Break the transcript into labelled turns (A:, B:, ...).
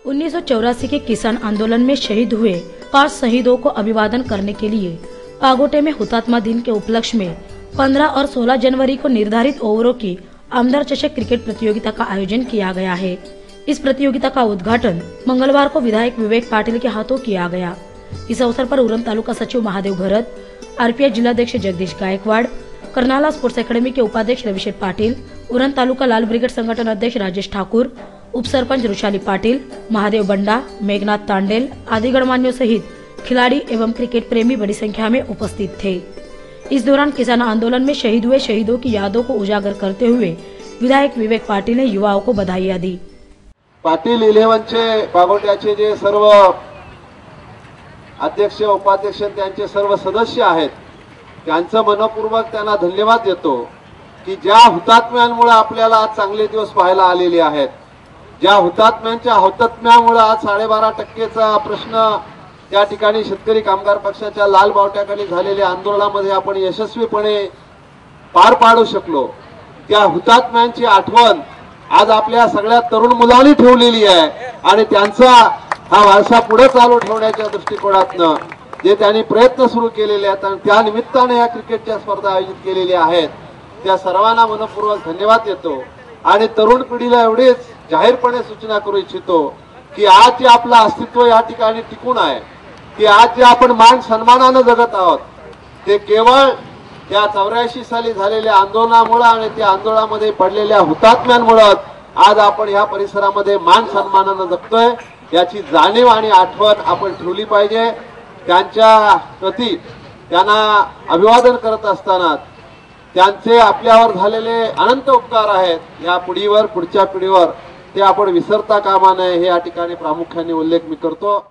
A: 1984 के किसान आंदोलन में शहीद हुए 5 शहीदों को अभिवादन करने के लिए कागोटे में हुतात्मा दिन के उपलक्ष्य में 15 और 16 जनवरी को निर्धारित ओवरों की आमदार चषक क्रिकेट प्रतियोगिता का आयोजन किया गया है। इस प्रतियोगिता का उद्घाटन मंगलवार को विधायक विवेक पाटिल के हाथों किया गया। इस अवसर पर उरण तालुका सचिव महादेव घरत, आरपीआई जिलाध्यक्ष जगदीश गायकवाड़, करनाला स्पोर्ट्स अकेडमी के उपाध्यक्ष रविशेर पाटिल, उरण तालुका लाल ब्रिगेड संगठन अध्यक्ष राजेश ठाकुर, उप सरपंच रुशाली पाटिल, महादेव बंडा, मेघनाथ तांडेल आदि गणमान्यों सहित खिलाड़ी एवं क्रिकेट प्रेमी बड़ी संख्या में उपस्थित थे। इस दौरान किसान आंदोलन में शहीद हुए शहीदों की यादों को उजागर करते हुए विधायक विवेक पाटिल ने युवाओं को बधाई दी।
B: पाटील 11चे कागोट्याचे जे सर्व अध्यक्ष उपाध्यक्ष त्यांचे सर्व सदस्य आहेत त्यांचं मनपूर्वक त्यांना धन्यवाद देतो की ज्या हुतात्म्यांमुळे आपल्याला आज चांगले दिवस पाहायला आलेले आहेत, ज्या हुतात्म्यांच्या हौतात्म्यामुळे आज 12.5%चा प्रश्न त्या ठिकाणी शेतकरी कामगार पक्षाच्या लाल बावट्याखाली झालेल्या आंदोलनामध्ये आपण यशस्वीपणे पार पाडू शकलो, त्या हुतात्म्यांची आठवण आज आपल्या सगळ्या तरुण मुलांनी ठेवलेली आहे आणि त्यांचा हा वारसा पुढे चालू ठेवण्याच्या दृष्टिकोनातून जे त्यांनी प्रयत्न सुरू केलेले आहेत आणि त्या निमित्ताने या क्रिकेटच्या स्पर्धा आयोजित केलेल्या आहेत त्या सर्वांना मनपूर्वक धन्यवाद देतो। आणि तरुण पिढीला एवढेच जाहीरपणे सूचना करू इच्छितो की आज जे आपलं अस्तित्व या ठिकाणी टिकून आहे, की आज जे आपण मान सन्मानाने जगत आहोत ते केवळ त्या 84 साली झालेल्या आंदोलनामुळे आणि त्या आंदोलनामध्ये पडलेल्या हुतात्म्यांमुळे आज आपण या परिसरामध्ये मान सन्मानाने जगतोय याची जाणीव आणि आठवण आपण ठेवली पाहिजे। त्यांच्या प्रती त्यांना अभिवादन करत असताना त्यांचे आपल्यावर झालेले अनंत उपकार आहेत, या पुढच्या पिढीवर ते आपण विसरता कामा नये हे या ठिकाणी प्रामुख्याने उल्लेख मी करतो।